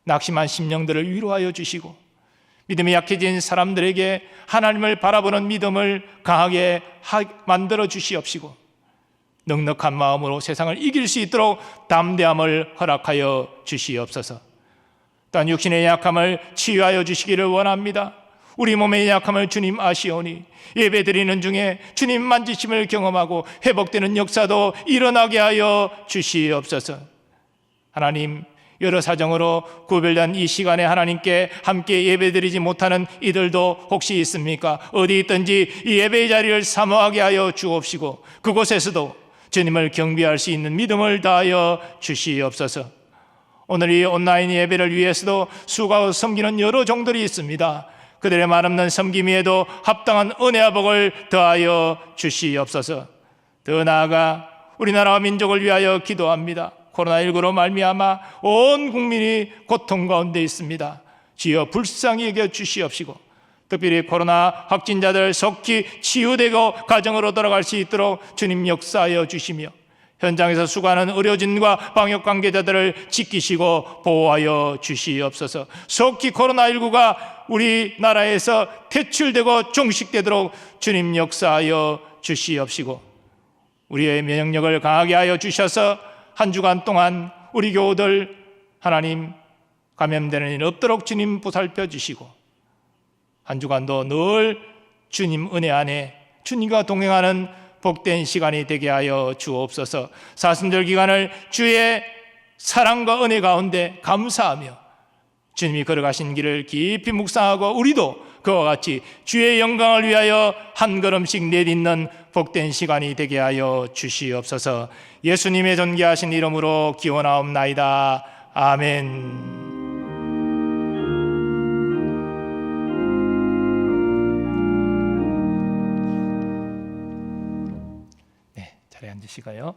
낙심한 심령들을 위로하여 주시고 믿음이 약해진 사람들에게 하나님을 바라보는 믿음을 강하게 만들어 주시옵시고, 넉넉한 마음으로 세상을 이길 수 있도록 담대함을 허락하여 주시옵소서. 또한 육신의 약함을 치유하여 주시기를 원합니다. 우리 몸의 약함을 주님 아시오니 예배드리는 중에 주님 만지심을 경험하고 회복되는 역사도 일어나게 하여 주시옵소서. 하나님, 여러 사정으로 구별된 이 시간에 하나님께 함께 예배드리지 못하는 이들도 혹시 있습니까? 어디 있든지 이 예배의 자리를 사모하게 하여 주옵시고 그곳에서도 주님을 경배할 수 있는 믿음을 다하여 주시옵소서. 오늘 이 온라인 예배를 위해서도 수고하고 섬기는 여러 종들이 있습니다. 그들의 말없는 섬김에도 합당한 은혜와 복을 더하여 주시옵소서. 더 나아가 우리나라와 민족을 위하여 기도합니다. 코로나19로 말미암아 온 국민이 고통 가운데 있습니다. 주여 불쌍히 여겨 주시옵시고 특별히 코로나 확진자들 속히 치유되고 가정으로 돌아갈 수 있도록 주님 역사하여 주시며 현장에서 수고하는 의료진과 방역 관계자들을 지키시고 보호하여 주시옵소서. 속히 코로나19가 우리나라에서 퇴출되고 종식되도록 주님 역사하여 주시옵시고 우리의 면역력을 강하게 하여 주셔서 한 주간 동안 우리 교우들 하나님 감염되는 일 없도록 주님 보살펴 주시고 한 주간도 늘 주님 은혜 안에 주님과 동행하는 복된 시간이 되게 하여 주옵소서. 사순절 기간을 주의 사랑과 은혜 가운데 감사하며 주님이 걸어가신 길을 깊이 묵상하고 우리도 그와 같이 주의 영광을 위하여 한 걸음씩 내딛는 복된 시간이 되게 하여 주시옵소서. 예수님의 존귀하신 이름으로 기원하옵나이다. 아멘. 자리에 앉으시고요.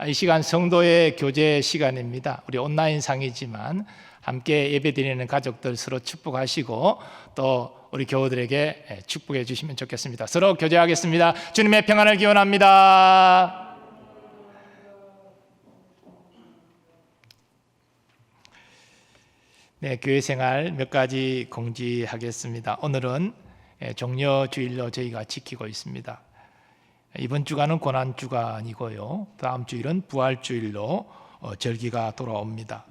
이 시간 성도의 교제 시간입니다. 우리 온라인상이지만 함께 예배드리는 가족들 서로 축복하시고 또 우리 교우들에게 축복해 주시면 좋겠습니다. 서로 교제하겠습니다. 주님의 평안을 기원합니다. 네, 교회 생활 몇 가지 공지하겠습니다. 오늘은 종려주일로 저희가 지키고 있습니다. 이번 주간은 고난주간이고요. 다음 주일은 부활주일로 절기가 돌아옵니다.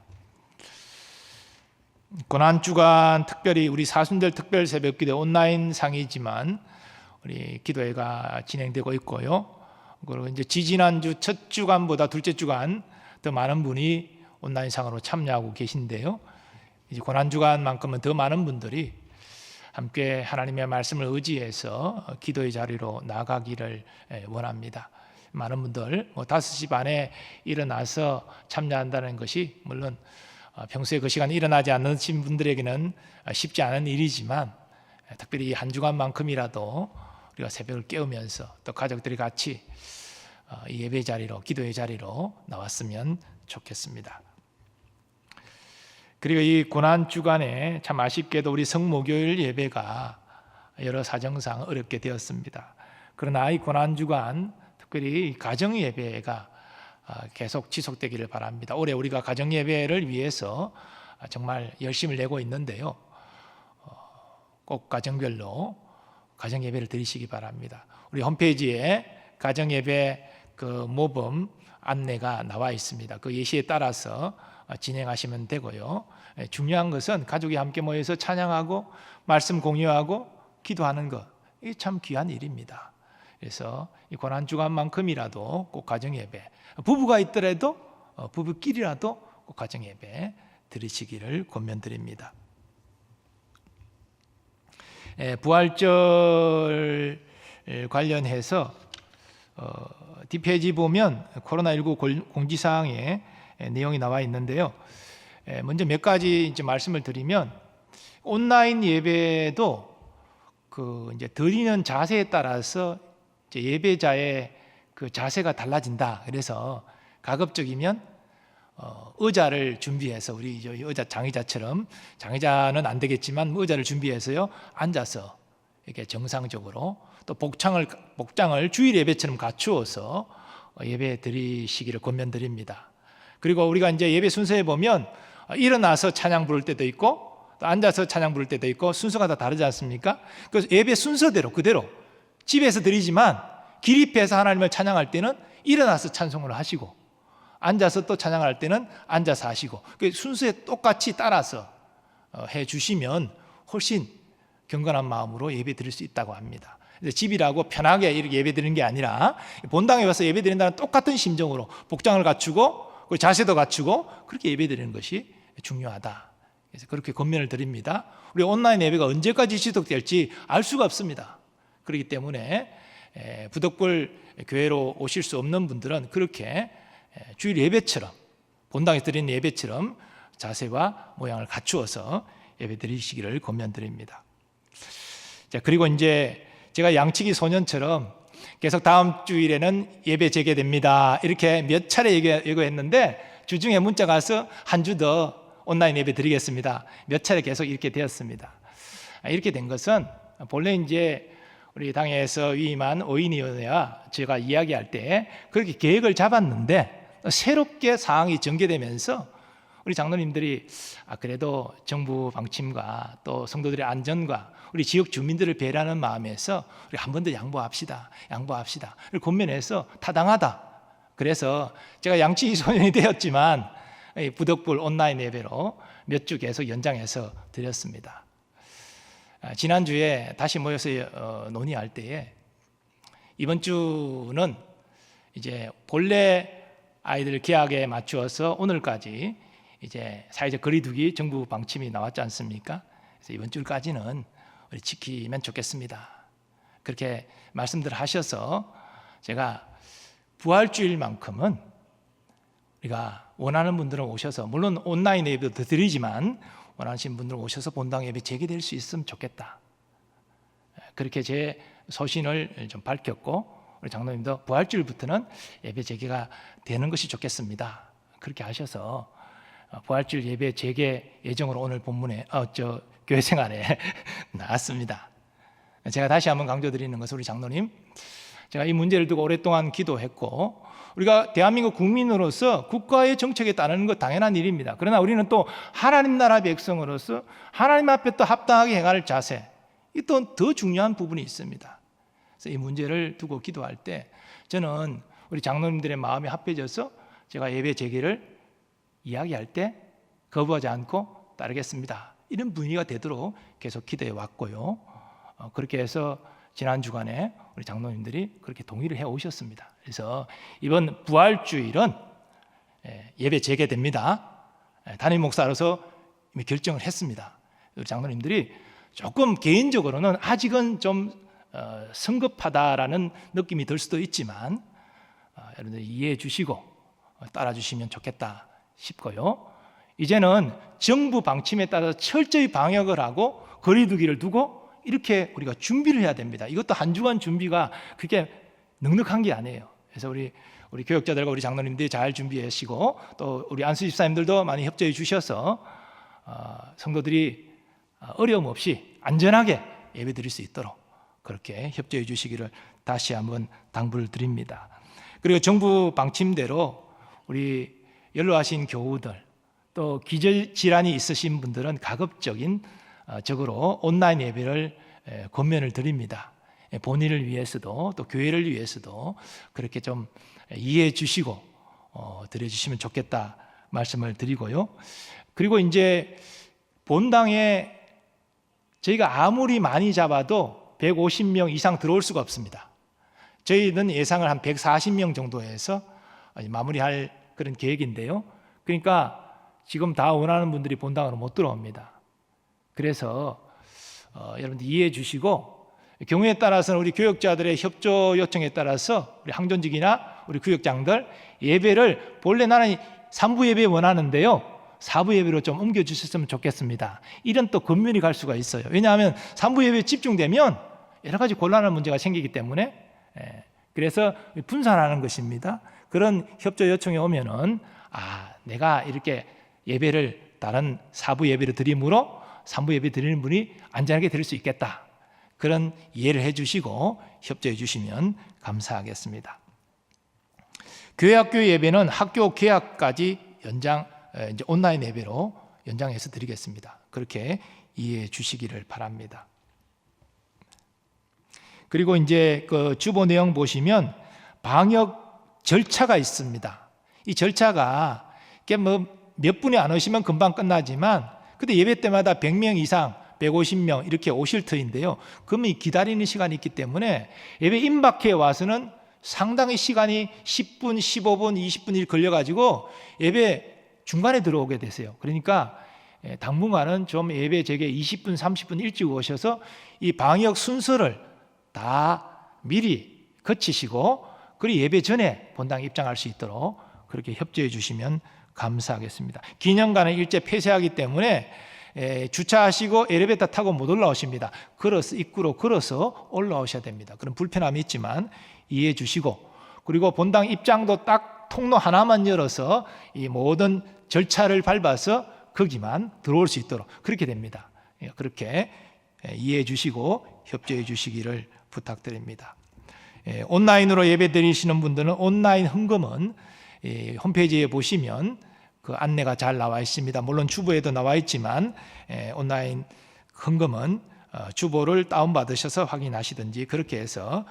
고난주간 특별히 우리 사순절 특별 새벽기도 온라인 상이지만 우리 기도회가 진행되고 있고요. 그리고 이제 지지난주 첫 주간보다 둘째 주간 더 많은 분이 온라인상으로 참여하고 계신데요. 이제 고난주간만큼은 더 많은 분들이 함께 하나님의 말씀을 의지해서 기도의 자리로 나가기를 원합니다. 많은 분들 5시 반에 일어나서 참여한다는 것이 물론 평소에 그 시간에 일어나지 않으신 분들에게는 쉽지 않은 일이지만 특별히 한 주간만큼이라도 우리가 새벽을 깨우면서 또 가족들이 같이 이 예배 자리로, 기도의 자리로 나왔으면 좋겠습니다. 그리고 이 고난주간에 참 아쉽게도 우리 성목요일 예배가 여러 사정상 어렵게 되었습니다. 그러나 이 고난주간 특별히 가정 예배가 계속 지속되기를 바랍니다. 올해 우리가 가정 예배를 위해서 정말 열심을 내고 있는데요. 꼭 가정별로 가정 예배를 드리시기 바랍니다. 우리 홈페이지에 가정 예배 그 모범 안내가 나와 있습니다. 그 예시에 따라서 진행하시면 되고요. 중요한 것은 가족이 함께 모여서 찬양하고 말씀 공유하고 기도하는 것, 이게 참 귀한 일입니다. 그래서 이 고난주간만큼이라도 꼭 가정예배, 부부가 있더라도 부부끼리라도 꼭 가정예배 드리시기를 권면드립니다. 부활절 관련해서 뒷페이지 보면 코로나19 공지사항에 내용이 나와 있는데요. 먼저 몇 가지 이제 말씀을 드리면 온라인 예배도 그 이제 드리는 자세에 따라서 이제 예배자의 그 자세가 달라진다. 그래서 가급적이면 의자를 준비해서 우리 의자 장의자처럼 장의자는 안 되겠지만 의자를 준비해서요 앉아서 이렇게 정상적으로 또 복장을 주일 예배처럼 갖추어서 예배 드리시기를 권면드립니다. 그리고 우리가 이제 예배 순서에 보면 일어나서 찬양 부를 때도 있고 또 앉아서 찬양 부를 때도 있고 순서가 다 다르지 않습니까? 그래서 예배 순서대로 그대로 집에서 드리지만 기립해서 하나님을 찬양할 때는 일어나서 찬송을 하시고 앉아서 또 찬양할 때는 앉아서 하시고 그 순서에 똑같이 따라서 해 주시면 훨씬 경건한 마음으로 예배 드릴 수 있다고 합니다. 집이라고 편하게 이렇게 예배 드리는 게 아니라 본당에 와서 예배 드린다는 똑같은 심정으로 복장을 갖추고 자세도 갖추고 그렇게 예배 드리는 것이 중요하다. 그래서 그렇게 권면을 드립니다. 우리 온라인 예배가 언제까지 지속될지 알 수가 없습니다. 그렇기 때문에 부덕불 교회로 오실 수 없는 분들은 그렇게 주일 예배처럼 본당에서 드리는 예배처럼 자세와 모양을 갖추어서 예배 드리시기를 권면드립니다. 자, 그리고 이제 제가 양치기 소년처럼 계속 다음 주일에는 예배 재개됩니다. 이렇게 몇 차례 예고했는데 주중에 문자가 와서 한 주 더 온라인 예배 드리겠습니다. 몇 차례 계속 이렇게 되었습니다. 이렇게 된 것은 본래 이제 우리 당에서 위임한 오인위원회와 제가 이야기할 때 그렇게 계획을 잡았는데 새롭게 사항이 전개되면서 우리 장로님들이 그래도 정부 방침과 또 성도들의 안전과 우리 지역 주민들을 배려하는 마음에서 우리 한 번 더 양보합시다. 권면해서 타당하다. 그래서 제가 양치기 소년이 되었지만 부덕불 온라인 예배로 몇 주 계속 연장해서 드렸습니다. 지난주에 다시 모여서 논의할 때에 이번 주는 이제 본래 아이들 개학에 맞추어서 오늘까지 이제 사회적 거리두기 정부 방침이 나왔지 않습니까? 그래서 이번 주까지는 우리 지키면 좋겠습니다. 그렇게 말씀들 하셔서 제가 부활주일만큼은 우리가 원하는 분들은 오셔서 물론 온라인 예배도 드리지만 원하시는 분들은 오셔서 본당 예배 재개될 수 있으면 좋겠다. 그렇게 제 소신을 좀 밝혔고 우리 장로님도 부활주일부터는 예배 재개가 되는 것이 좋겠습니다. 그렇게 하셔서 부활주일 예배 재개 예정으로 오늘 본문에 교회 생활에 나왔습니다. 제가 다시 한번 강조드리는 것은 우리 장로님, 제가 이 문제를 두고 오랫동안 기도했고 우리가 대한민국 국민으로서 국가의 정책에 따르는 것 당연한 일입니다. 그러나 우리는 또 하나님 나라 백성으로서 하나님 앞에 또 합당하게 행할 자세, 이 또 더 중요한 부분이 있습니다. 그래서 이 문제를 두고 기도할 때 저는 우리 장로님들의 마음이 합해져서 제가 예배 재개를 이야기할 때 거부하지 않고 따르겠습니다. 이런 분위기가 되도록 계속 기도해 왔고요. 그렇게 해서 지난 주간에 우리 장로님들이 그렇게 동의를 해 오셨습니다. 그래서 이번 부활주일은 예배 재개됩니다. 담임 목사로서 이미 결정을 했습니다. 우리 장로님들이 조금 개인적으로는 아직은 좀 성급하다라는 느낌이 들 수도 있지만 여러분들 이해해 주시고 따라 주시면 좋겠다 싶고요. 이제는 정부 방침에 따라서 철저히 방역을 하고 거리두기를 두고 이렇게 우리가 준비를 해야 됩니다. 이것도 한 주간 준비가 그렇게 넉넉한 게 아니에요. 그래서 우리 교역자들과 우리 장로님들이 잘 준비하시고 또 우리 안수 집사님들도 많이 협조해 주셔서 성도들이 어려움 없이 안전하게 예배 드릴 수 있도록 그렇게 협조해 주시기를 다시 한번 당부를 드립니다. 그리고 정부 방침대로 우리 연로하신 교우들 또 기저 질환이 있으신 분들은 가급적인 적으로 온라인 예배를 권면을 드립니다. 본인을 위해서도 또 교회를 위해서도 그렇게 좀 이해해 주시고 드려주시면 좋겠다 말씀을 드리고요. 그리고 이제 본당에 저희가 아무리 많이 잡아도 150명 이상 들어올 수가 없습니다. 저희는 예상을 한 140명 정도 해서 마무리할 그런 계획인데요. 그러니까 지금 다 원하는 분들이 본당으로 못 들어옵니다. 그래서 여러분들 이해해 주시고 경우에 따라서는 우리 교역자들의 협조 요청에 따라서 우리 항존직이나 우리 구역장들 예배를 본래 나는 3부 예배 원하는데요 4부 예배로 좀 옮겨주셨으면 좋겠습니다. 이런 또 권면이 갈 수가 있어요. 왜냐하면 3부 예배에 집중되면 여러 가지 곤란한 문제가 생기기 때문에 그래서 분산하는 것입니다. 그런 협조 요청이 오면은 내가 이렇게 예배를 다른 4부 예배로 드림으로 3부 예배 드리는 분이 안전하게 드릴 수 있겠다. 그런 이해를 해주시고 협조해 주시면 감사하겠습니다. 교회학교 예배는 학교 개학까지 이제 온라인 예배로 연장해서 드리겠습니다. 그렇게 이해해 주시기를 바랍니다. 그리고 이제 그 주보 내용 보시면 방역 절차가 있습니다. 이 절차가 몇 분이 안 오시면 금방 끝나지만 근데 예배 때마다 100명 이상 150명 이렇게 오실 터인데요. 그러면 기다리는 시간이 있기 때문에 예배 임박해 와서는 상당히 시간이 10분, 15분, 20분이 걸려가지고 예배 중간에 들어오게 되세요. 그러니까 당분간은 좀 예배 제게 20분, 30분 일찍 오셔서 이 방역 순서를 다 미리 거치시고 그리고 예배 전에 본당 입장할 수 있도록 그렇게 협조해 주시면 감사하겠습니다. 기념관은 일제 폐쇄하기 때문에 주차하시고 엘리베이터 타고 못 올라오십니다. 입구로 걸어서 올라오셔야 됩니다. 그런 불편함이 있지만 이해해 주시고 그리고 본당 입장도 딱 통로 하나만 열어서 이 모든 절차를 밟아서 거기만 들어올 수 있도록 그렇게 됩니다. 그렇게 이해해 주시고 협조해 주시기를 부탁드립니다. 온라인으로 예배 드리시는 분들은 온라인 헌금은 홈페이지에 보시면 그 안내가 잘 나와 있습니다. 물론 주보에도 나와 있지만 온라인 헌금은 주보를 다운받으셔서 확인하시든지 그렇게 해서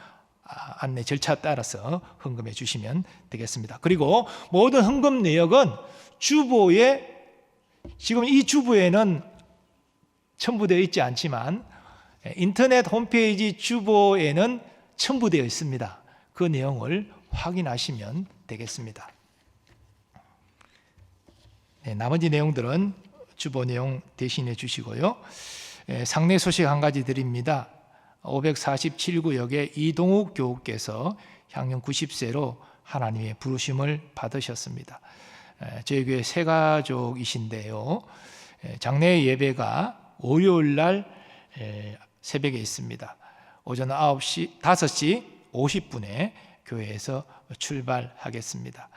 안내 절차에 따라서 헌금해 주시면 되겠습니다. 그리고 모든 헌금 내역은 주보에 지금 이 주보에는 첨부되어 있지 않지만 인터넷 홈페이지 주보에는 첨부되어 있습니다. 그 내용을 확인하시면 되겠습니다. 나머지 내용들은 주보 내용 대신해 주시고요. 상례 소식 한 가지 드립니다. 547구역의 이동욱 교우께서 향년 90세로 하나님의 부르심을 받으셨습니다. 저희 교회 새가족이신데요. 장례 예배가 월요일 날 새벽에 있습니다. 오전 5시 50분에 교회에서 출발하겠습니다.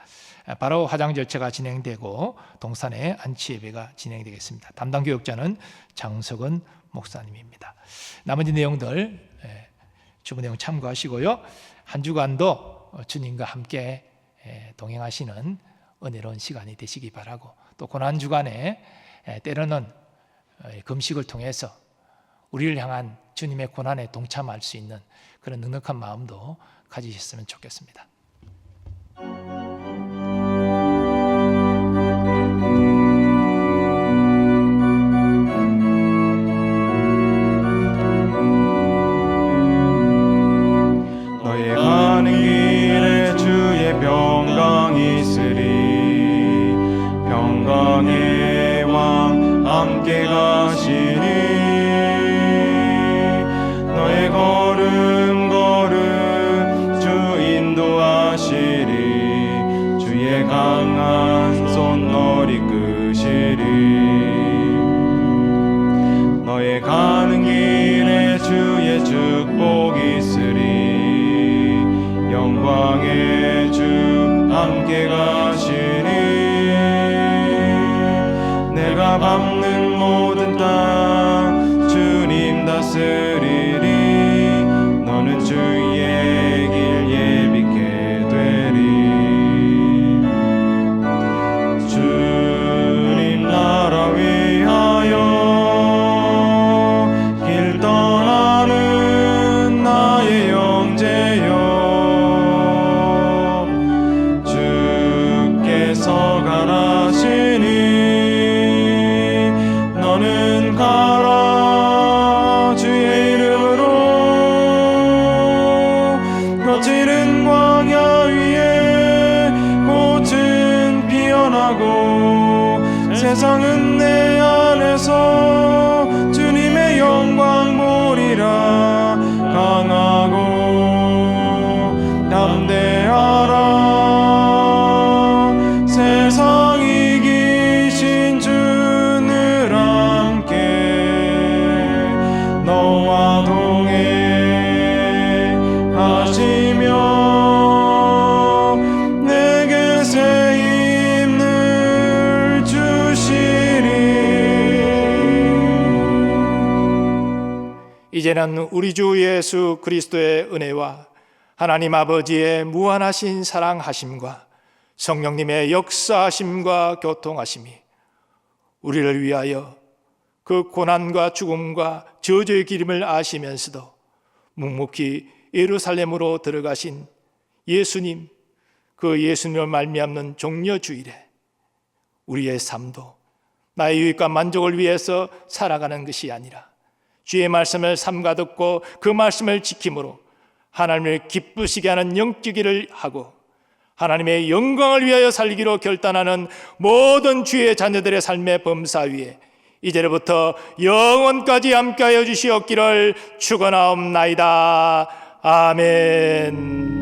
바로 화장 절차가 진행되고 동산에 안치 예배가 진행되겠습니다. 담당 교역자는 장석은 목사님입니다. 나머지 내용들 주보 내용 참고하시고요. 한 주간도 주님과 함께 동행하시는 은혜로운 시간이 되시기 바라고 또 고난 주간에 때로는 금식을 통해서 우리를 향한 주님의 고난에 동참할 수 있는 그런 넉넉한 마음도 가지셨으면 좋겠습니다. 너의 가는 길에 주의 평강이 있으리 평강에 다스리리 너는 주의 길 예비케 되리 주님 나라 위하여 길 떠나는 나의 형제여 주께서 가라시니 너는 가라 주의 이름으로 거칠은 광야 위에 꽃은 피어나고 세상은 내 안에서 주님의 영광 보리라 강하고 담대하라 세상 이기신 주 늘 함께 너와 동행하시며 내게 새 힘을 주시리. 이제는 우리 주 예수 그리스도의 은혜와 하나님 아버지의 무한하신 사랑하심과 성령님의 역사하심과 교통하심이 우리를 위하여 그 고난과 죽음과 저주의 기름을 아시면서도 묵묵히 예루살렘으로 들어가신 예수님, 그 예수님을 말미암는 종려주일에 우리의 삶도 나의 유익과 만족을 위해서 살아가는 것이 아니라 주의 말씀을 삼가 듣고 그 말씀을 지킴으로 하나님을 기쁘시게 하는 영적 일을 하고 하나님의 영광을 위하여 살기로 결단하는 모든 주의 자녀들의 삶의 범사 위에 이제로부터 영원까지 함께하여 주시옵기를 축원하옵나이다. 아멘.